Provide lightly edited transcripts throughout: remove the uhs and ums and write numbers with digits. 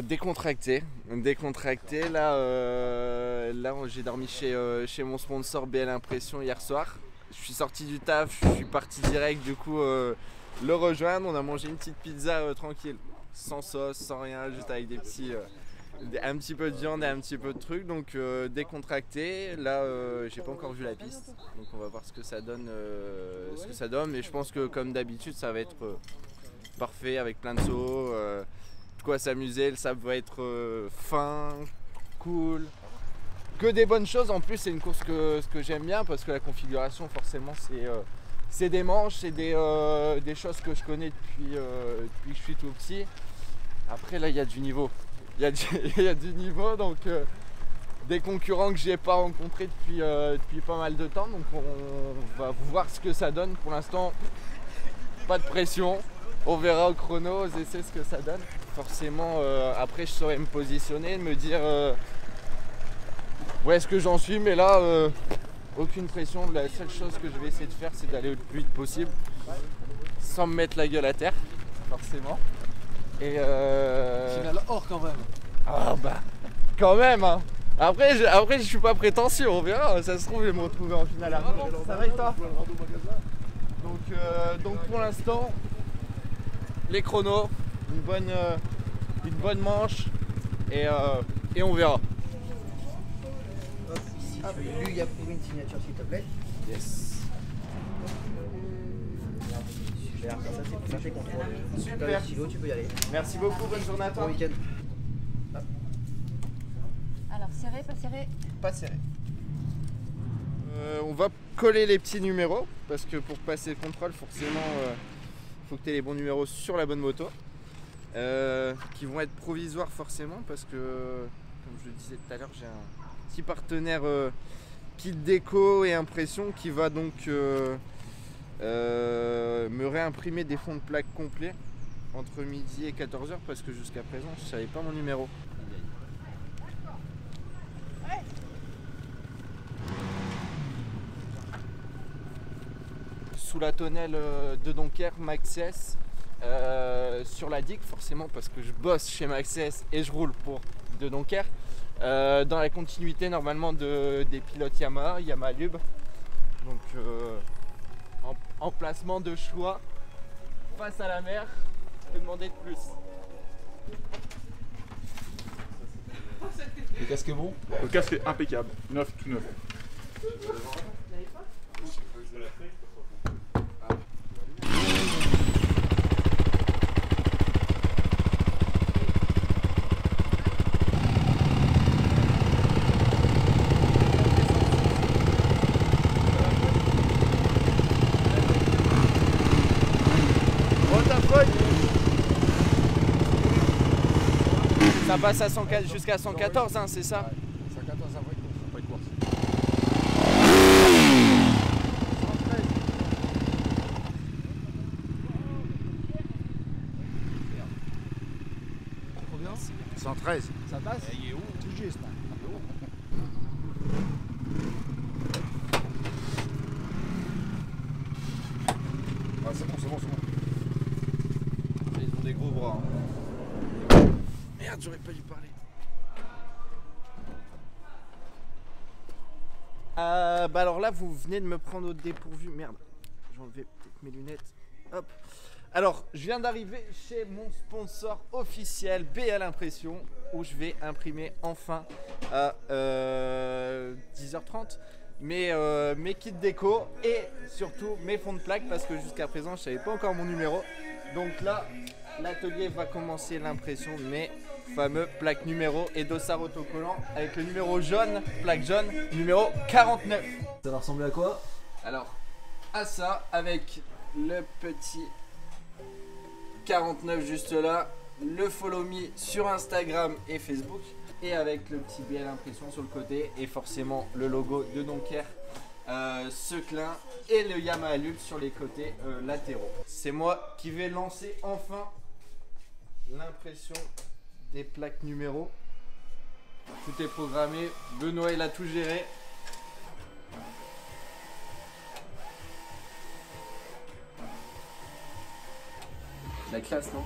Décontracté. Là, j'ai dormi chez mon sponsor BL Impression hier soir. Je suis sorti du taf, je suis parti direct du coup le rejoindre. On a mangé une petite pizza tranquille, sans sauce, sans rien, juste avec des petits, un petit peu de viande et un petit peu de trucs. Donc décontracté. Là, j'ai pas encore vu la piste, donc on va voir ce que ça donne. Mais je pense que comme d'habitude, ça va être parfait avec plein de sauts. De quoi s'amuser, le sable va être fin, cool, que des bonnes choses. En plus c'est une course que j'aime bien parce que la configuration forcément c'est des manches, c'est des choses que je connais depuis que je suis tout petit. Après là il y a du niveau, il y a du niveau, donc des concurrents que j'ai pas rencontrés depuis pas mal de temps, donc on va voir ce que ça donne. Pour l'instant pas de pression, on verra au chrono, aux essais ce que ça donne. Forcément après je saurais me positionner, me dire où est-ce que j'en suis, mais là aucune pression. La seule chose que je vais essayer de faire c'est d'aller le plus vite possible sans me mettre la gueule à terre forcément. Et final hors quand même. Ah bah quand même hein. Après je suis pas prétentieux, on verra, ça se trouve je vais me retrouver en finale à ça va et toi? Donc pour l'instant les chronos, une bonne manche et on verra. Ici, tu es lui approuvé une signature s'il te plaît. Yes. Super, comme ça c'est plus tes contrôles. Super. T'as le stylo, tu peux y aller. Merci beaucoup, bonne journée à toi. Bon week-end. Alors serré, pas serré? Pas serré. On va coller les petits numéros parce que pour passer le contrôle forcément faut que tu aies les bons numéros sur la bonne moto qui vont être provisoires forcément parce que comme je le disais tout à l'heure j'ai un petit partenaire kit déco et impression qui va donc me réimprimer des fonds de plaque complets entre midi et 14h parce que jusqu'à présent je savais pas mon numéro. Sous la tonnelle de Donker, Maxès, sur la digue forcément parce que je bosse chez Maxès et je roule pour de Donker, dans la continuité normalement des pilotes Yamaha Lube. Donc emplacement de choix face à la mer, que demander de plus? Le casque est bon? Le casque est impeccable, neuf, tout neuf. Ça passe à 104 jusqu'à 114 hein, c'est ça? 114 après, pas de course. Combien? 113. Ça passe? Il est où? Tout juste. Ah, c'est bon. Ils ont des gros bras. Hein. Merde, j'aurais pas dû parler. Bah alors là, vous venez de me prendre au dépourvu. Merde, j'ai enlevé peut-être mes lunettes. Hop. Alors, je viens d'arriver chez mon sponsor officiel BL Impression où je vais imprimer enfin à 10h30 mes kits déco et surtout mes fonds de plaque parce que jusqu'à présent je savais pas encore mon numéro. Donc là, l'atelier va commencer l'impression de mes fameux plaques numéro et dossard autocollant avec le numéro jaune, plaque jaune, numéro 49. Ça va ressembler à quoi? Alors, à ça, avec le petit 49 juste là, le follow me sur Instagram et Facebook, et avec le petit BL Impression sur le côté, et forcément le logo de Donker, Seclin et le Yamaha Lube sur les côtés latéraux. C'est moi qui vais lancer enfin l'impression des plaques numéro. Tout est programmé, Benoît il a tout géré. La classe, non?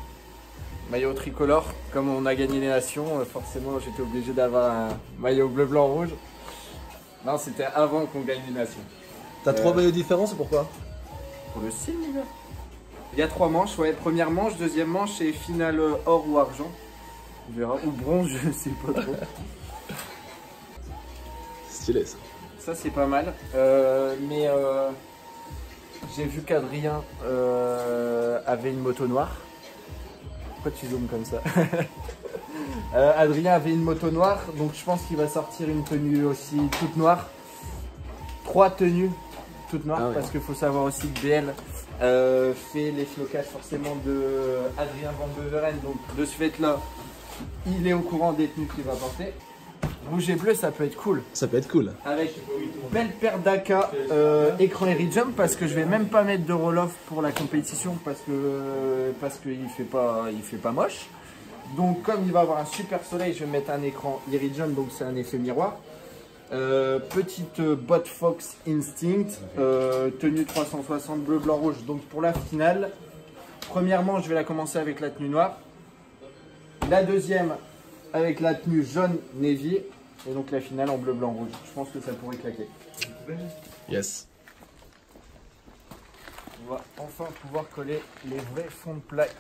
maillot tricolore. Comme on a gagné les nations, forcément j'étais obligé d'avoir un maillot bleu, blanc, rouge. Non, c'était avant qu'on gagne les nations. T'as 3 maillots différents, c'est pourquoi? Pour le style, les gars. Il y a 3 manches, ouais. Première manche, deuxième manche et finale or ou argent. On verra. Ou bronze, je sais pas trop. Stylé ça. Ça c'est pas mal. Mais j'ai vu qu'Adrien avait une moto noire. Pourquoi tu zoomes comme ça? Adrien avait une moto noire, donc je pense qu'il va sortir une tenue aussi toute noire. 3 tenues toutes noires, parce qu'il faut savoir aussi que BL fait les flocages forcément de Adrien Van Beveren. Donc de ce fait là, il est au courant des tenues qu'il va porter. Rouge et bleu, ça peut être cool. Ça peut être cool. Avec une belle paire d'AK écran Airy Jump, parce que je vais même pas mettre de roll-off pour la compétition parce qu'il fait pas moche. Donc comme il va avoir un super soleil, je vais mettre un écran Airy Jump, donc c'est un effet miroir. Petite botte Fox Instinct, tenue 360 bleu, blanc, rouge. Donc pour la finale, premièrement je vais la commencer avec la tenue noire. La deuxième avec la tenue jaune navy. Et donc la finale en bleu, blanc, rouge. Je pense que ça pourrait claquer. Yes. On va enfin pouvoir coller les vrais fonds de plaque.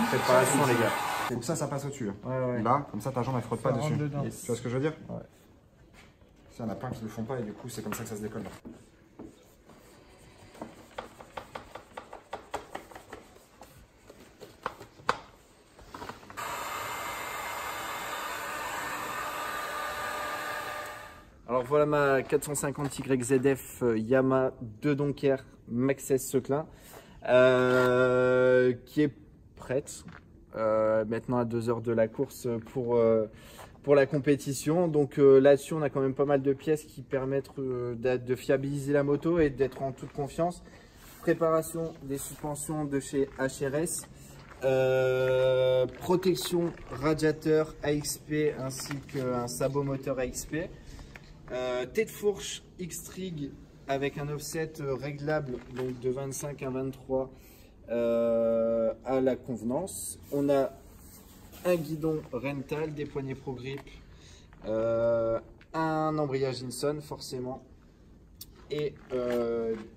Préparation les gars. Faut que ça passe au-dessus. Ouais. Là, comme ça ta jambe elle frotte pas dessus. Yes. Tu vois ce que je veux dire? Ouais. Ça, il y en a plein qui le font pas et du coup c'est comme ça que ça se décolle. Alors voilà ma 450 YZF Yamaha de Donker Max 16 Seclin qui est prête maintenant à 2 heures de la course pour la compétition. Donc là-dessus on a quand même pas mal de pièces qui permettent de fiabiliser la moto et d'être en toute confiance. Préparation des suspensions de chez HRS, protection radiateur AXP ainsi qu'un sabot moteur AXP. Tête fourche X-Trig avec un offset réglable donc de 25 à 23 à la convenance. On a un guidon Rental, des poignées Pro Grip, un embrayage Inson forcément et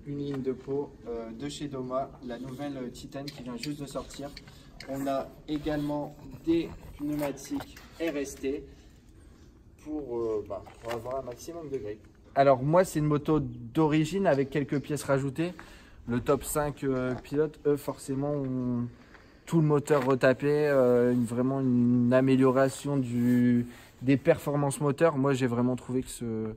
une ligne de pot de chez Doma, la nouvelle Titan qui vient juste de sortir. On a également des pneumatiques RST pour avoir un maximum de grip. Alors moi c'est une moto d'origine avec quelques pièces rajoutées. Le top 5 pilotes, eux forcément ont tout le moteur retapé, vraiment une amélioration des performances moteurs. Moi j'ai vraiment trouvé que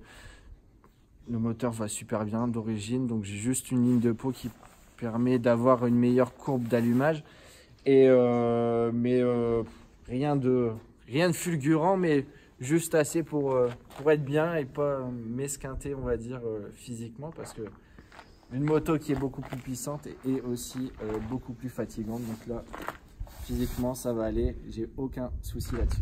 le moteur va super bien d'origine, donc j'ai juste une ligne de pot qui permet d'avoir une meilleure courbe d'allumage. Et rien de fulgurant, mais juste assez pour être bien et pas m'esquinter, on va dire, physiquement, parce que une moto qui est beaucoup plus puissante et aussi beaucoup plus fatigante. Donc là, physiquement, ça va aller, j'ai aucun souci là-dessus.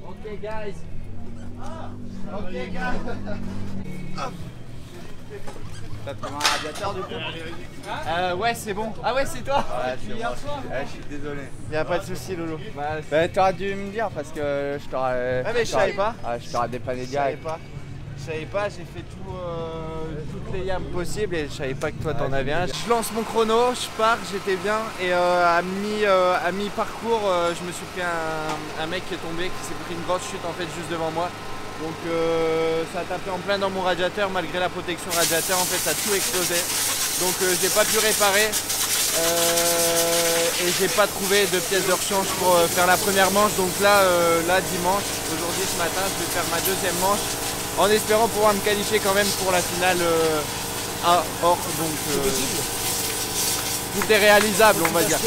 Ok guys. Ok guys. T'as pris un radiateur du coup? Ouais c'est bon. Ah ouais c'est toi. Ouais, c'est moi. Ouais, je suis désolé. Y'a pas de souci Lolo. Bah t'aurais dû me dire parce que je t'aurais... Ouais mais je savais pas. Ah, je t'aurais dépanné Je savais direct. pas. Je savais pas, j'ai fait toutes les yams possibles et je savais pas que toi t'en avais un. Je lance mon chrono, je pars, j'étais bien et à mi-parcours je me suis pris un mec qui est tombé, qui s'est pris une grosse chute en fait juste devant moi. Donc ça a tapé en plein dans mon radiateur, malgré la protection radiateur en fait ça a tout explosé. Donc j'ai pas pu réparer et j'ai pas trouvé de pièces de rechange pour faire la première manche. Donc là dimanche, aujourd'hui ce matin je vais faire ma deuxième manche en espérant pouvoir me qualifier quand même pour la finale à Or. Donc tout est réalisable on va dire.